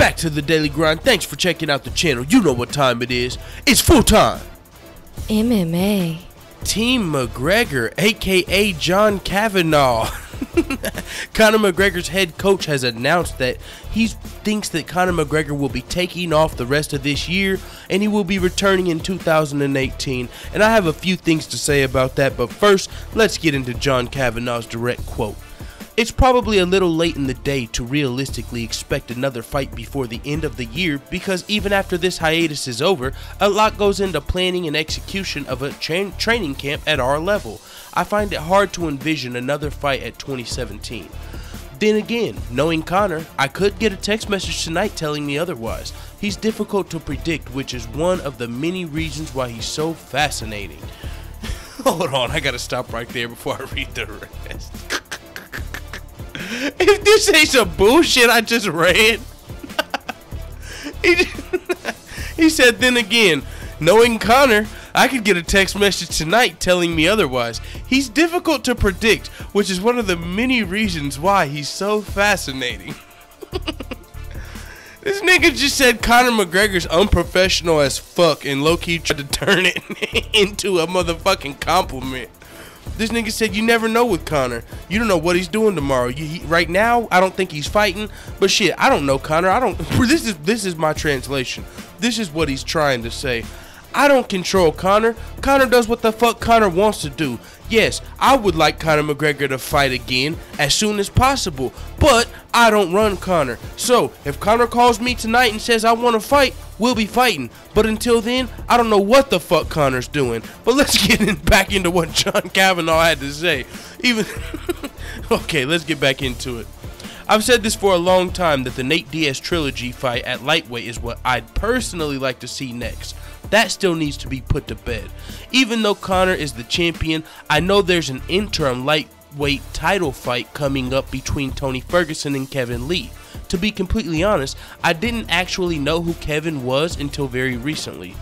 back to the Daily Grind. Thanks for checking out the channel. You know what time it is. It's full time. MMA. Team McGregor, aka John Kavanaugh. Conor McGregor's head coach has announced that he thinks that Conor McGregor will be taking off the rest of this year and he will be returning in 2018. And I have a few things to say about that, but first, let's get into John Kavanaugh's direct quote. It's probably a little late in the day to realistically expect another fight before the end of the year, because even after this hiatus is over, a lot goes into planning and execution of a training camp at our level. I find it hard to envision another fight at 2017. Then again, knowing Conor, I could get a text message tonight telling me otherwise. He's difficult to predict, which is one of the many reasons why he's so fascinating. Hold on, I gotta stop right there before I read the rest. If this ain't some bullshit I just read. He said, then again, knowing Conor, I could get a text message tonight telling me otherwise. He's difficult to predict, which is one of the many reasons why he's so fascinating. This nigga just said Conor McGregor's unprofessional as fuck and low-key tried to turn it into a motherfucking compliment. This nigga said you never know with Conor. You don't know what he's doing tomorrow. Right now, I don't think he's fighting. But shit, I don't know Conor. This is my translation. This is what he's trying to say. I don't control Conor. Conor does what the fuck Conor wants to do. Yes, I would like Conor McGregor to fight again as soon as possible, but I don't run Conor. So, if Conor calls me tonight and says I want to fight, we'll be fighting. But until then, I don't know what the fuck Conor's doing. But let's get back into what John Kavanaugh had to say. Okay, let's get back into it. I've said this for a long time that the Nate Diaz trilogy fight at lightweight is what I'd personally like to see next. That still needs to be put to bed. Even though Conor is the champion, I know there's an interim lightweight title fight coming up between Tony Ferguson and Kevin Lee. To be completely honest, I didn't actually know who Kevin was until very recently.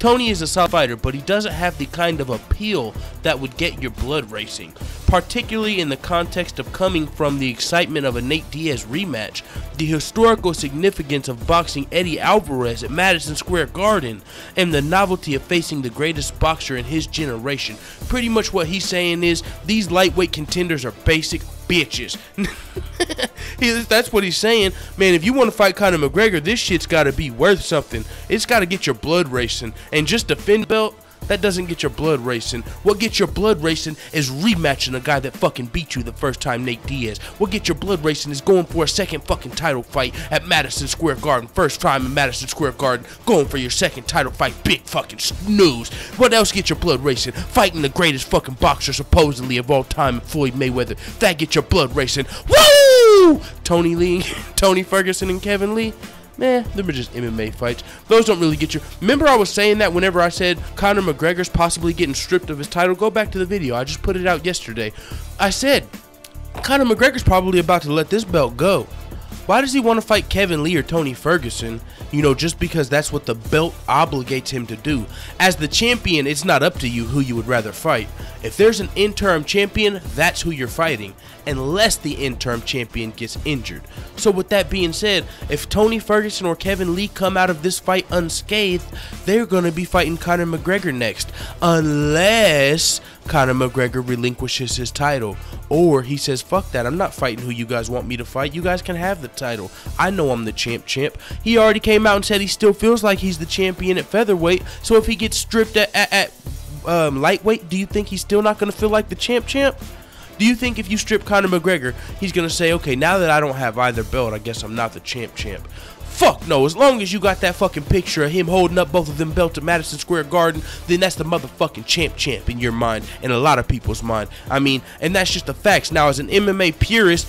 Tony is a solid fighter, but he doesn't have the kind of appeal that would get your blood racing, particularly in the context of coming from the excitement of a Nate Diaz rematch, the historical significance of boxing Eddie Alvarez at Madison Square Garden, and the novelty of facing the greatest boxer in his generation. Pretty much what he's saying is, these lightweight contenders are basic bitches. That's what he's saying. Man, if you want to fight Conor McGregor, this shit's got to be worth something. It's got to get your blood racing. And just defend the belt, that doesn't get your blood racing. What gets your blood racing is rematching a guy that fucking beat you the first time, Nate Diaz. What gets your blood racing is going for a second fucking title fight at Madison Square Garden. First time in Madison Square Garden, going for your second title fight. Big fucking snooze. What else gets your blood racing? Fighting the greatest fucking boxer supposedly of all time, Floyd Mayweather. That gets your blood racing. Woo! Tony Ferguson and Kevin Lee. Man, them are just MMA fights. Those don't really get you. Remember I was saying that whenever I said Conor McGregor's possibly getting stripped of his title? Go back to the video. I just put it out yesterday. I said, Conor McGregor's probably about to let this belt go. Why does he want to fight Kevin Lee or Tony Ferguson? You know, just because that's what the belt obligates him to do. As the champion, it's not up to you who you would rather fight. If there's an interim champion, that's who you're fighting, unless the interim champion gets injured. So with that being said, if Tony Ferguson or Kevin Lee come out of this fight unscathed, they're going to be fighting Conor McGregor next, unless Conor McGregor relinquishes his title, or he says, fuck that, I'm not fighting who you guys want me to fight. You guys can have the title. I know I'm the champ. He already came out and said he still feels like he's the champion at featherweight, so if he gets stripped at lightweight, do you think he's still not going to feel like the champ? Do you think if you strip Conor McGregor, he's going to say, okay, now that I don't have either belt, I guess I'm not the champ? Fuck no. As long as you got that fucking picture of him holding up both of them belts at Madison Square Garden, then that's the motherfucking champ in your mind, in a lot of people's mind. I mean, and that's just the facts. Now, as an MMA purist,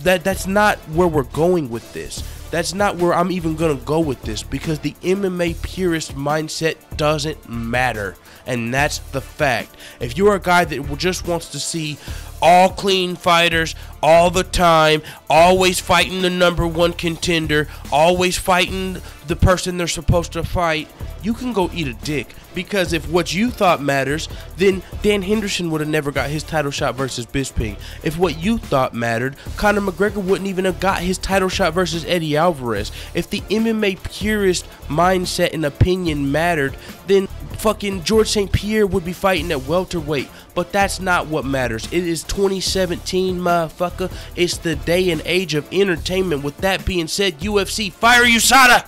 that's not where we're going with this. That's not where I'm even gonna go with this, because the MMA purist mindset doesn't matter, and that's the fact. If you're a guy that just wants to see all clean fighters all the time, always fighting the #1 contender, always fighting the person they're supposed to fight, you can go eat a dick. Because if what you thought matters, then Dan Henderson would have never got his title shot versus Bisping. If what you thought mattered, Conor McGregor wouldn't even have got his title shot versus Eddie Alvarez. If the MMA purist mindset and opinion mattered, then fucking George St. Pierre would be fighting at welterweight. But that's not what matters. It is 2017, motherfucker. It's the day and age of entertainment. With that being said, UFC, fire USADA!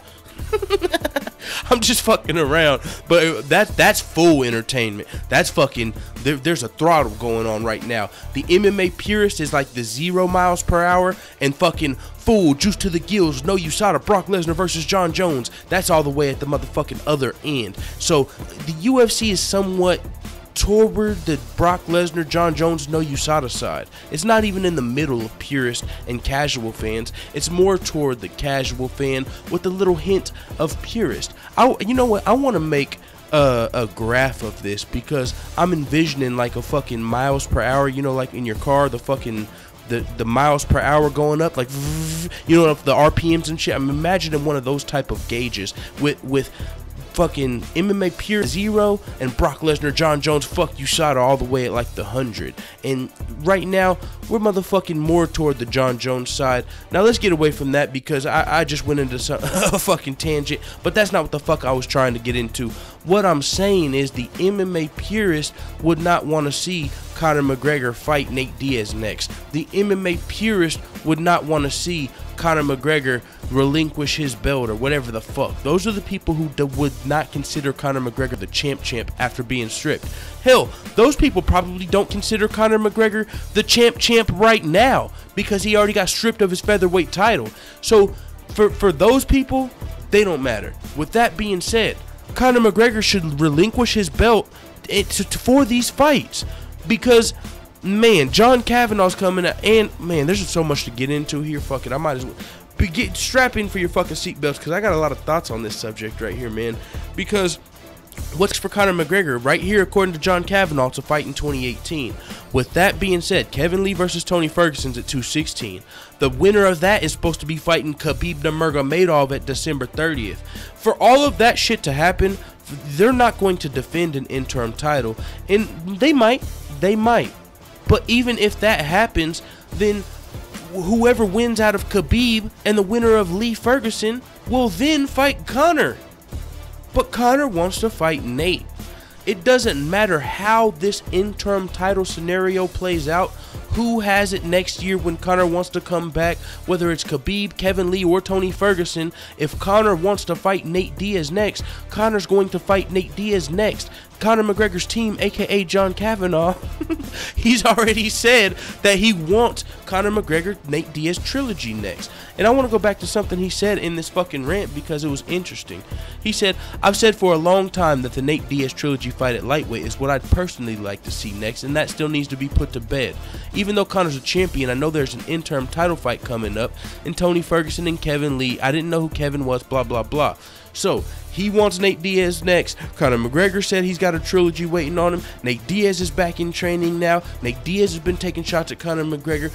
I'm just fucking around, but that's full entertainment. That's fucking there's a throttle going on right now. The MMA purist is like the 0 miles per hour and fucking full juice to the gills. No USADA, Brock Lesnar versus John Jones. That's all the way at the motherfucking other end. So the UFC is somewhat toward the Brock Lesnar, John Jones, no USADA side. It's not even in the middle of purist and casual fans. It's more toward the casual fan with a little hint of purist. You know what? I want to make a graph of this because I'm envisioning like a fucking miles per hour. You know, like in your car, the fucking the miles per hour going up, like, you know, the RPMs and shit. I'm imagining one of those type of gauges with fucking MMA pure 0 and Brock Lesnar, John Jones, fuck USADA all the way at like the 100. And right now we're motherfucking more toward the John Jones side. Now let's get away from that because I just went into a fucking tangent, but that's not what the fuck I was trying to get into. What I'm saying is the MMA purist would not want to see Conor McGregor fight Nate Diaz next. The MMA purist would not want to see Conor McGregor relinquish his belt or whatever the fuck. Those are the people who would not consider Conor McGregor the champ after being stripped. Hell, those people probably don't consider Conor McGregor the champ right now because he already got stripped of his featherweight title. So for those people, they don't matter. With that being said, Conor McGregor should relinquish his belt for these fights because, man, John Kavanaugh's coming out, and man, there's just so much to get into here. Fuck it, I might as well strap in for your fucking seatbelts because I got a lot of thoughts on this subject right here, man. Because what's for Conor McGregor right here, according to John Kavanaugh, to fight in 2018. With that being said, Kevin Lee versus Tony Ferguson's at 216. The winner of that is supposed to be fighting Khabib Nurmagomedov at December 30th. For all of that shit to happen, they're not going to defend an interim title, and they might. But even if that happens, then whoever wins out of Khabib and the winner of Lee Ferguson will then fight Conor. But Conor wants to fight Nate. It doesn't matter how this interim title scenario plays out, who has it next year when Conor wants to come back, whether it's Khabib, Kevin Lee, or Tony Ferguson. If Conor wants to fight Nate Diaz next, Conor's going to fight Nate Diaz next. Conor McGregor's team, aka John Kavanagh, he's already said that he wants Conor McGregor Nate Diaz trilogy next. And I want to go back to something he said in this fucking rant because it was interesting. He said, I've said for a long time that the Nate Diaz trilogy fight at lightweight is what I'd personally like to see next, and that still needs to be put to bed. Even though Conor's a champion, I know there's an interim title fight coming up, and Tony Ferguson and Kevin Lee, I didn't know who Kevin was, blah, blah, blah. So, he wants Nate Diaz next. Conor McGregor said he's got a trilogy waiting on him. Nate Diaz is back in training now. Nate Diaz has been taking shots at Conor McGregor.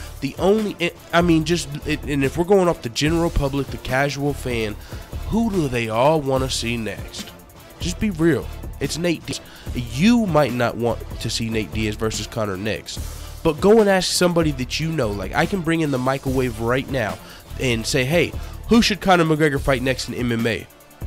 And if we're going off the general public, the casual fan, who do they all want to see next? Just be real. It's Nate Diaz. You might not want to see Nate Diaz versus Conor next, but go and ask somebody that you know. Like, I can bring in the microwave right now and say, hey, who should Conor McGregor fight next in MMA?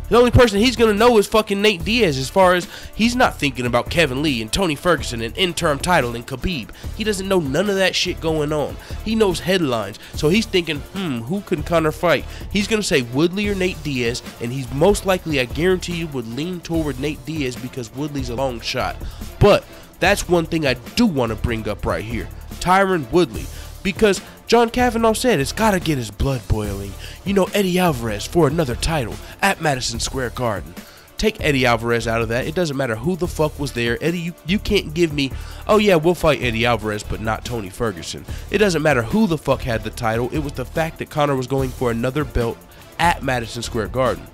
The only person he's going to know is fucking Nate Diaz, as far as he's not thinking about Kevin Lee and Tony Ferguson and interim title and Khabib. He doesn't know none of that shit going on. He knows headlines, so he's thinking, who can Conor fight? He's going to say Woodley or Nate Diaz, and he's most likely, I guarantee you, would lean toward Nate Diaz because Woodley's a long shot. But that's one thing I do want to bring up right here. Tyron Woodley. Because John Kavanagh said it's got to get his blood boiling. You know, Eddie Alvarez for another title at Madison Square Garden. Take Eddie Alvarez out of that. It doesn't matter who the fuck was there. Eddie, you can't give me, oh yeah, we'll fight Eddie Alvarez, but not Tony Ferguson. It doesn't matter who the fuck had the title. It was the fact that Conor was going for another belt at Madison Square Garden.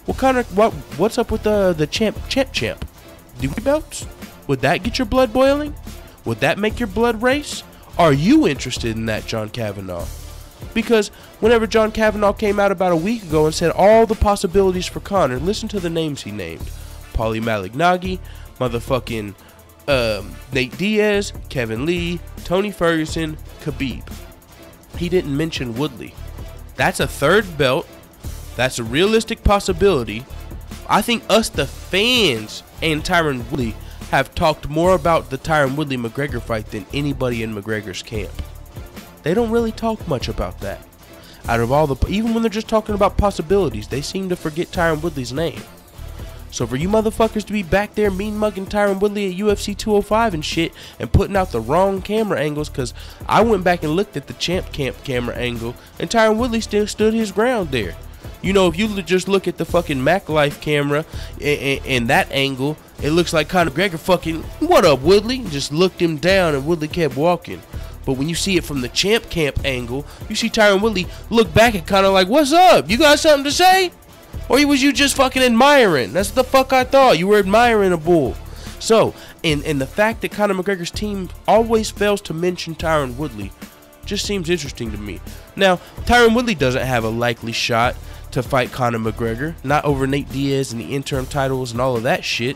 Well, Conor, what's up with the champ? Do belts? Would that get your blood boiling? Would that make your blood race? Are you interested in that, John Kavanagh? Because whenever John Kavanagh came out about a week ago and said all the possibilities for Conor, listen to the names he named. Paulie Malignaggi, motherfucking Nate Diaz, Kevin Lee, Tony Ferguson, Khabib. He didn't mention Woodley. That's a third belt. That's a realistic possibility. I think us, the fans, and Tyron Woodley have talked more about the Tyron Woodley-McGregor fight than anybody in McGregor's camp. They don't really talk much about that. Out of all the, even when they're just talking about possibilities, they seem to forget Tyron Woodley's name. So for you motherfuckers to be back there mean mugging Tyron Woodley at UFC 205 and shit and putting out the wrong camera angles, because I went back and looked at the Champ Camp camera angle and Tyron Woodley still stood his ground there. You know, if you just look at the fucking Mac Life camera and that angle, it looks like Conor McGregor fucking, what up Woodley? Just looked him down and Woodley kept walking. But when you see it from the Champ Camp angle, you see Tyron Woodley look back at Conor like, what's up? You got something to say? Or was you just fucking admiring? That's the fuck I thought. You were admiring a bull. So, and the fact that Conor McGregor's team always fails to mention Tyron Woodley just seems interesting to me. Now, Tyron Woodley doesn't have a likely shot to fight Conor McGregor. Not over Nate Diaz and the interim titles and all of that shit.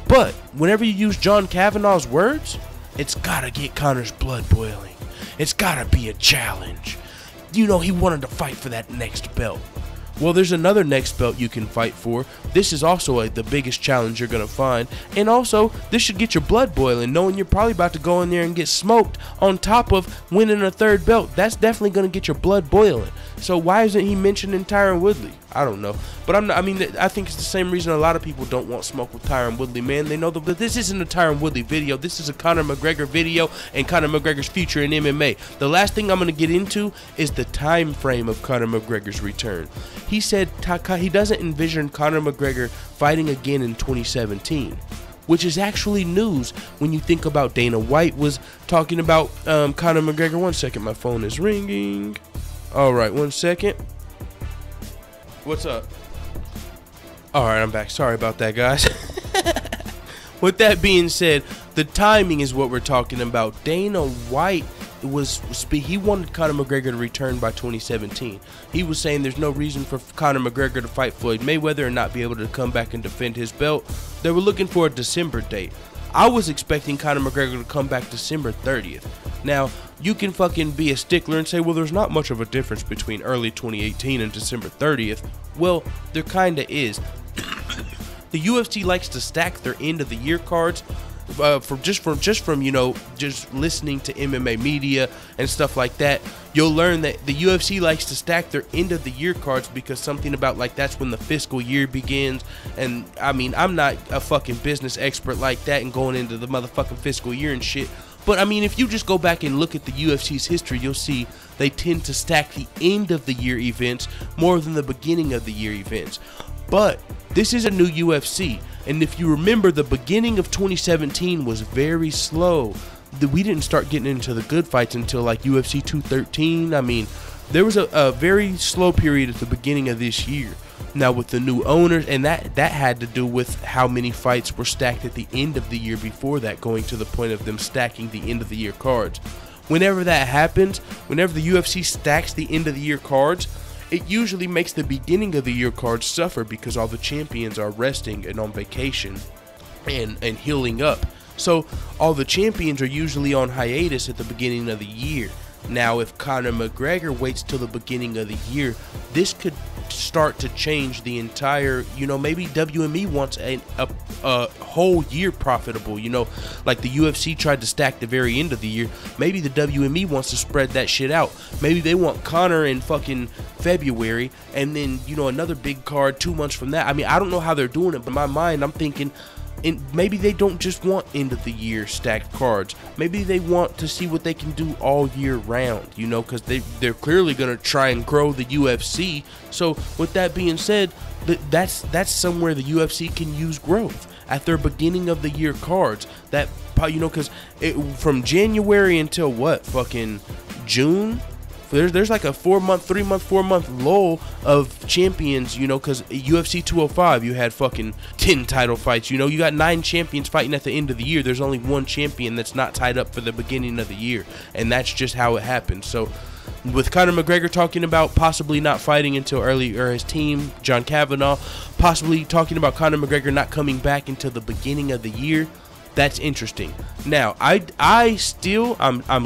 But, whenever you use John Kavanaugh's words, it's gotta get Conor's blood boiling. It's gotta be a challenge. You know, he wanted to fight for that next belt. Well, there's another next belt you can fight for. This is also the biggest challenge you're going to find. And also, this should get your blood boiling, knowing you're probably about to go in there and get smoked on top of winning a third belt. That's definitely going to get your blood boiling. So why isn't he mentioning Tyron Woodley? I don't know. But I think it's the same reason a lot of people don't want smoke with Tyron Woodley, man. They know that this isn't a Tyron Woodley video. This is a Conor McGregor video and Conor McGregor's future in MMA. The last thing I'm going to get into is the time frame of Conor McGregor's return. He said he doesn't envision Conor McGregor fighting again in 2017, which is actually news when you think about Dana White was talking about Conor McGregor. 1 second, my phone is ringing. All right, 1 second. What's up? All right, I'm back. Sorry about that, guys. With that being said, the timing is what we're talking about. Dana White he wanted Conor McGregor to return by 2017. He was saying there's no reason for Conor McGregor to fight Floyd Mayweather and not be able to come back and defend his belt. They were looking for a December date. I was expecting Conor McGregor to come back December 30th. Now, you can fucking be a stickler and say, well, there's not much of a difference between early 2018 and December 30th. Well, there kinda is. The UFC likes to stack their end of the year cards from you know, just listening to MMA media and stuff like that. You'll learn that the UFC likes to stack their end of the year cards because something about like that's when the fiscal year begins. And I mean, I'm not a fucking business expert like that and going into the motherfucking fiscal year and shit. But I mean, if you just go back and look at the UFC's history, you'll see they tend to stack the end of the year events more than the beginning of the year events. But this is a new UFC, and if you remember, the beginning of 2017 was very slow. We didn't start getting into the good fights until like UFC 213. I mean, there was a very slow period at the beginning of this year. Now with the new owners, and that had to do with how many fights were stacked at the end of the year before that, going to the point of them stacking the end of the year cards. Whenever that happens, whenever the UFC stacks the end of the year cards, it usually makes the beginning of the year cards suffer because all the champions are resting and on vacation and healing up. So all the champions are usually on hiatus at the beginning of the year. Now, if Conor McGregor waits till the beginning of the year, this could start to change the entire, you know, maybe WME wants a whole year profitable, you know, like the UFC tried to stack the very end of the year. Maybe the WME wants to spread that shit out. Maybe they want Conor in fucking February and then, you know, another big card 2 months from that. I mean, I don't know how they're doing it, but in my mind, I'm thinking, and maybe they don't just want end of the year stacked cards. Maybe they want to see what they can do all year round, you know, because they're clearly going to try and grow the UFC. So with that being said, that's somewhere the UFC can use growth at their beginning of the year cards. That, you know, because from January until what, fucking June, there's like a 4 month lull of champions, you know, because UFC 205, you had fucking 10 title fights, you know, you got 9 champions fighting at the end of the year. There's only one champion that's not tied up for the beginning of the year, and that's just how it happens. So With Conor McGregor talking about possibly not fighting until early, or his team, John Kavanaugh, possibly talking about Conor McGregor not coming back until the beginning of the year. That's interesting. Now, I'm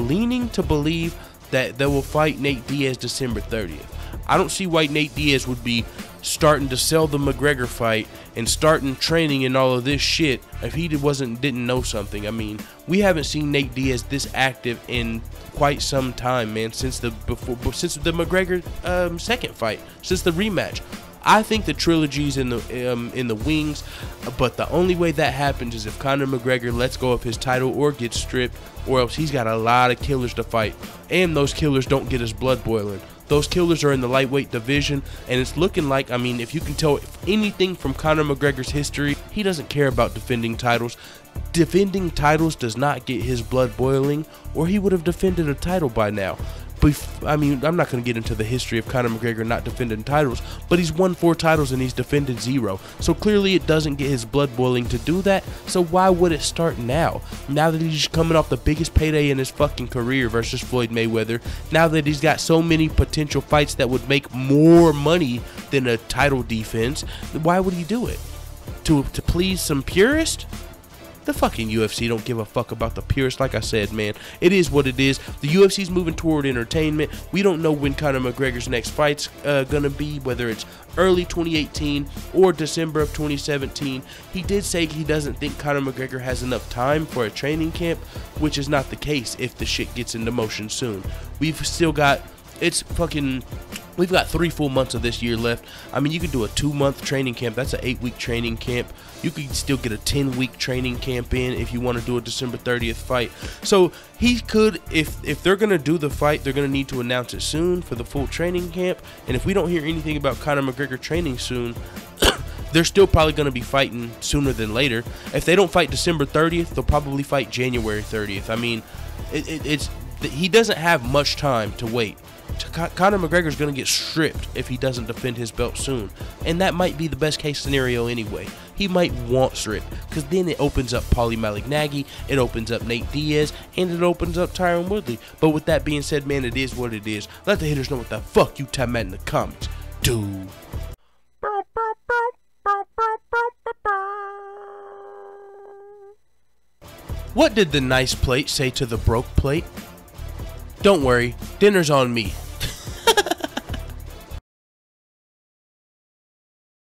leaning to believe that they will fight Nate Diaz December 30th. I don't see why Nate Diaz would be starting to sell the McGregor fight and starting training and all of this shit if he didn't know something. I mean, we haven't seen Nate Diaz this active in quite some time, man, since the McGregor second fight, since the rematch. I think the trilogy's in the wings, but the only way that happens is if Conor McGregor lets go of his title or gets stripped, or else he's got a lot of killers to fight, and those killers don't get his blood boiling. Those killers are in the lightweight division, and it's looking like, I mean, if you can tell anything from Conor McGregor's history, he doesn't care about defending titles. Defending titles does not get his blood boiling, or he would have defended a title by now. I mean, I'm not going to get into the history of Conor McGregor not defending titles, but he's won 4 titles and he's defended 0. So clearly it doesn't get his blood boiling to do that. So why would it start now? Now that he's coming off the biggest payday in his fucking career versus Floyd Mayweather, now that he's got so many potential fights that would make more money than a title defense, why would he do it? To please some purists? The fucking UFC don't give a fuck about the purists. Like I said, man, it is what it is. The UFC's moving toward entertainment. We don't know when Conor McGregor's next fight's gonna be, whether it's early 2018 or December of 2017. He did say he doesn't think Conor McGregor has enough time for a training camp, which is not the case if the shit gets into motion soon. We've got 3 full months of this year left. I mean, you could do a 2-month training camp. That's an 8-week training camp. You could still get a 10-week training camp in if you want to do a December 30th fight. So he could, if they're going to do the fight, they're going to need to announce it soon for the full training camp. And if we don't hear anything about Conor McGregor training soon, they're still probably going to be fighting sooner than later. If they don't fight December 30th, they'll probably fight January 30th. I mean, he doesn't have much time to wait. Conor McGregor's going to get stripped if he doesn't defend his belt soon. And that might be the best case scenario anyway. He might want stripped, because then it opens up Paulie Malignaggi, it opens up Nate Diaz, and it opens up Tyron Woodley. But with that being said, man, it is what it is. Let the haters know what the fuck you talking about in the comments, dude. What did the nice plate say to the broke plate? Don't worry, dinner's on me.